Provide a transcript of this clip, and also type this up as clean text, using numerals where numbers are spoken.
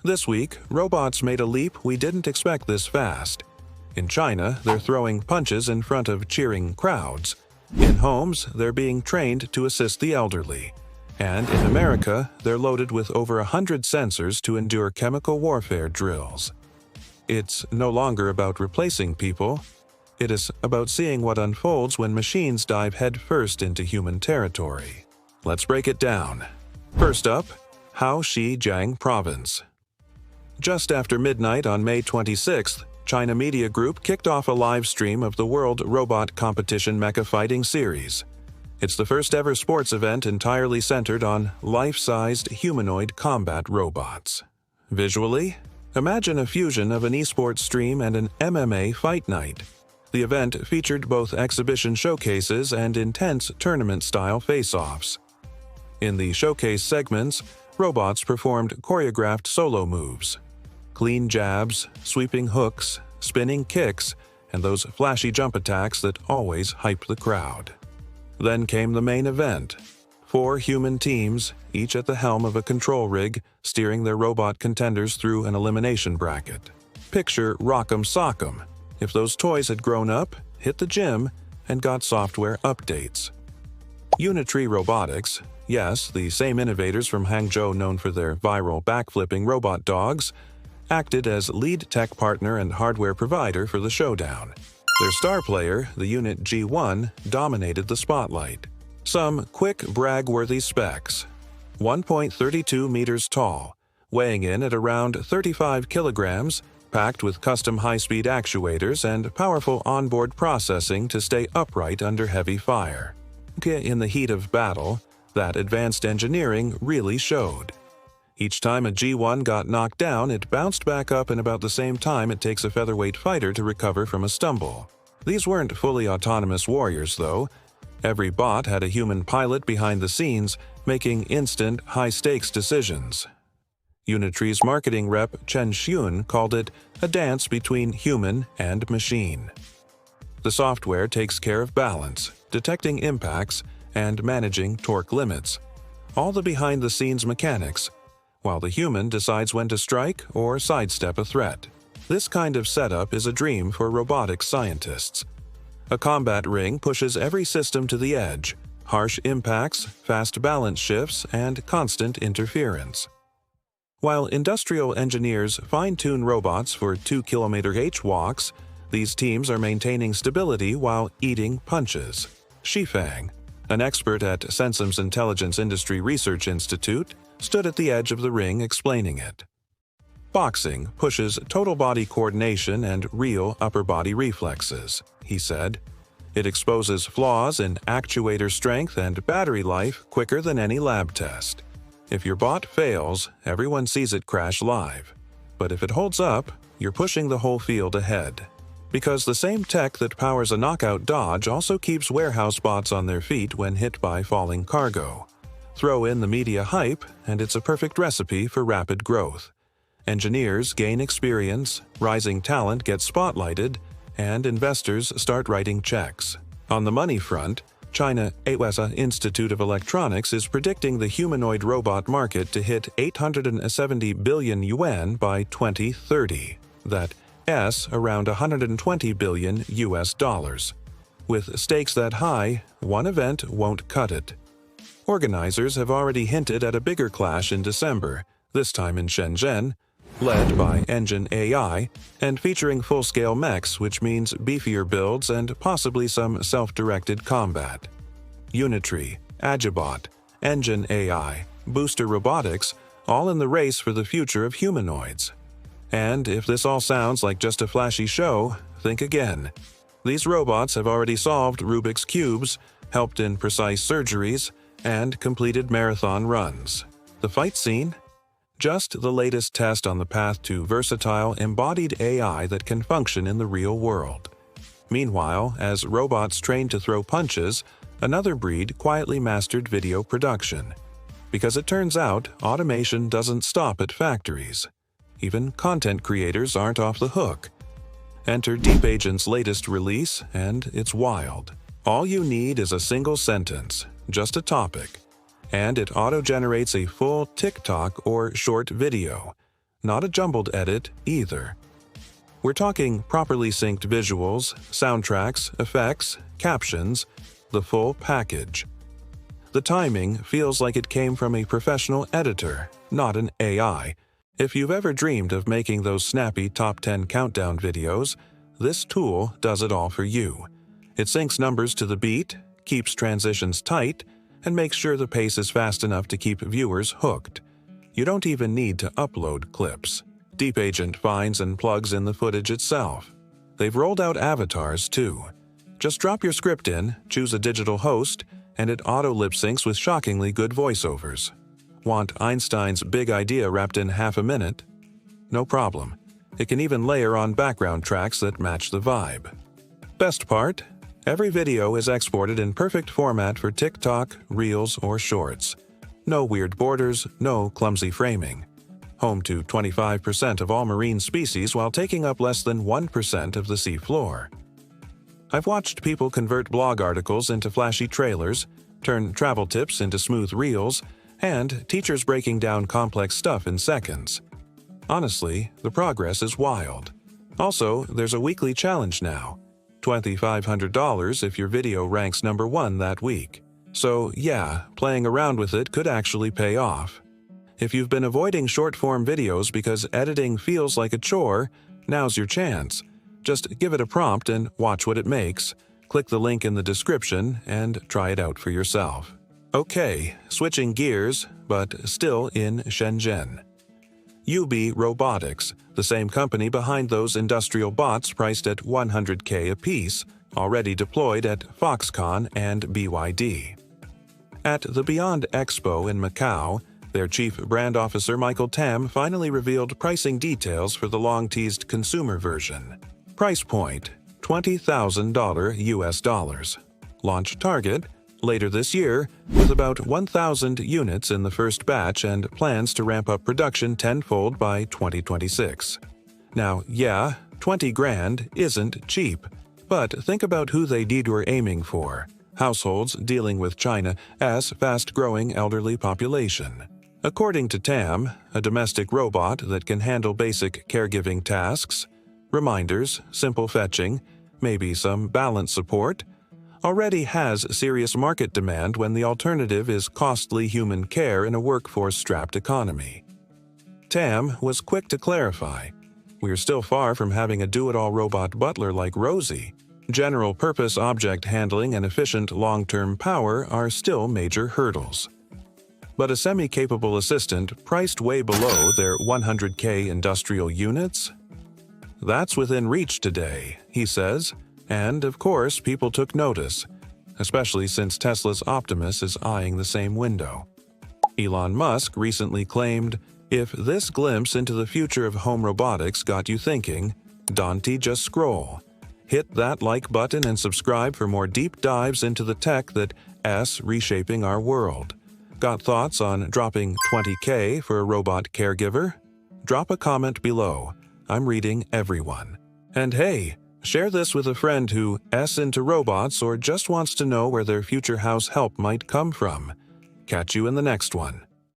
This week, robots made a leap we didn't expect this fast. In China, they're throwing punches in front of cheering crowds. In homes, they're being trained to assist the elderly. And in America, they're loaded with over 100 sensors to endure chemical warfare drills. It's no longer about replacing people. It is about seeing what unfolds when machines dive headfirst into human territory. Let's break it down. First up, Haoxijiang Province. Just after midnight on May 26th, China Media Group kicked off a live stream of the World Robot Competition Mecha Fighting Series. It's the first ever sports event entirely centered on life-sized humanoid combat robots. Visually, imagine a fusion of an esports stream and an MMA fight night. The event featured both exhibition showcases and intense tournament-style face-offs. In the showcase segments, robots performed choreographed solo moves. Clean jabs, sweeping hooks, spinning kicks, and those flashy jump attacks that always hype the crowd. Then came the main event. 4 human teams, each at the helm of a control rig, steering their robot contenders through an elimination bracket. Picture Rock'em Sock'em. If those toys had grown up, hit the gym, and got software updates. Unitree Robotics, yes, the same innovators from Hangzhou known for their viral backflipping robot dogs, acted as lead tech partner and hardware provider for the showdown. Their star player, the Unit G1, dominated the spotlight. Some quick brag-worthy specs. 1.32 meters tall, weighing in at around 35 kilograms, packed with custom high-speed actuators and powerful onboard processing to stay upright under heavy fire. In the heat of battle, that advanced engineering really showed. Each time a G1 got knocked down, it bounced back up in about the same time it takes a featherweight fighter to recover from a stumble. These weren't fully autonomous warriors, though. Every bot had a human pilot behind the scenes, making instant, high-stakes decisions. Unitree's marketing rep Chen Xiun called it a dance between human and machine. The software takes care of balance, detecting impacts, and managing torque limits. All the behind-the-scenes mechanics, while the human decides when to strike or sidestep a threat. This kind of setup is a dream for robotics scientists. A combat ring pushes every system to the edge, harsh impacts, fast balance shifts, and constant interference. While industrial engineers fine-tune robots for 2-kilometer H-walks, these teams are maintaining stability while eating punches. Shifang, an expert at Sensim's Intelligence Industry Research Institute, stood at the edge of the ring explaining it. Boxing pushes total body coordination and real upper body reflexes, he said. It exposes flaws in actuator strength and battery life quicker than any lab test. If your bot fails, everyone sees it crash live. But if it holds up, you're pushing the whole field ahead. Because the same tech that powers a knockout dodge also keeps warehouse bots on their feet when hit by falling cargo. Throw in the media hype, and it's a perfect recipe for rapid growth. Engineers gain experience, rising talent gets spotlighted, and investors start writing checks. On the money front, China Eiwasa Institute of Electronics is predicting the humanoid robot market to hit 870 billion yuan by 2030. That's around 120 billion US dollars. With stakes that high, one event won't cut it. Organizers have already hinted at a bigger clash in December, this time in Shenzhen, led by EngineAI and featuring full-scale mechs, which means beefier builds and possibly some self-directed combat. Unitree, Agibot, EngineAI, Booster Robotics, all in the race for the future of humanoids. And if this all sounds like just a flashy show, think again. These robots have already solved Rubik's Cubes, helped in precise surgeries, and completed marathon runs. The fight scene? Just the latest test on the path to versatile, embodied AI that can function in the real world. Meanwhile, as robots trained to throw punches, another breed quietly mastered video production. Because it turns out, automation doesn't stop at factories. Even content creators aren't off the hook. Enter DeepAgent's latest release, and it's wild. All you need is a single sentence, just a topic, and it auto-generates a full TikTok or short video. not a jumbled edit either. We're talking properly synced visuals, soundtracks, effects, captions, the full package. The timing feels like it came from a professional editor, not an AI. If you've ever dreamed of making those snappy top 10 countdown videos, this tool does it all for you. It syncs numbers to the beat, keeps transitions tight, and makes sure the pace is fast enough to keep viewers hooked. You don't even need to upload clips. Deep Agent finds and plugs in the footage itself. They've rolled out avatars too. Just drop your script in, choose a digital host, and it auto-lip syncs with shockingly good voiceovers. Want Einstein's big idea wrapped in half a minute? No problem. It can even layer on background tracks that match the vibe. Best part? Every video is exported in perfect format for TikTok, Reels, or Shorts. No weird borders, no clumsy framing. Home to 25% of all marine species while taking up less than 1% of the sea floor. I've watched people convert blog articles into flashy trailers, turn travel tips into smooth reels, and teachers breaking down complex stuff in seconds. Honestly, the progress is wild. Also, there's a weekly challenge now. $2,500 if your video ranks number 1 that week. So yeah, playing around with it could actually pay off. If you've been avoiding short-form videos because editing feels like a chore, now's your chance. Just give it a prompt and watch what it makes. Click the link in the description and try it out for yourself. Okay, switching gears, but still in Shenzhen. Robotics, the same company behind those industrial bots priced at $100K apiece, already deployed at Foxconn and BYD. At the Beyond Expo in Macau, their chief brand officer Michael Tam finally revealed pricing details for the long-teased consumer version. Price point: $20,000 US. Launch target: later this year, with about 1,000 units in the first batch and plans to ramp up production tenfold by 2026. Now, yeah, 20 grand isn't cheap, but think about who they were aiming for: households dealing with China's fast-growing elderly population. According to Tam, a domestic robot that can handle basic caregiving tasks, reminders, simple fetching, maybe some balance support, already has serious market demand when the alternative is costly human care in a workforce-strapped economy. Tam was quick to clarify, "We're still far from having a do-it-all robot butler like Rosie. General-purpose object handling and efficient long-term power are still major hurdles." But a semi-capable assistant priced way below their 100K industrial units? That's within reach today, he says, and of course people took notice, especially since Tesla's Optimus is eyeing the same window. Elon Musk recently claimed, "If this glimpse into the future of home robotics got you thinking, Dante, just scroll. Hit that like button and subscribe for more deep dives into the tech that's reshaping our world. Got thoughts on dropping 20K for a robot caregiver? Drop a comment below. I'm reading everyone. And hey, share this with a friend who's into robots or just wants to know where their future house help might come from. Catch you in the next one.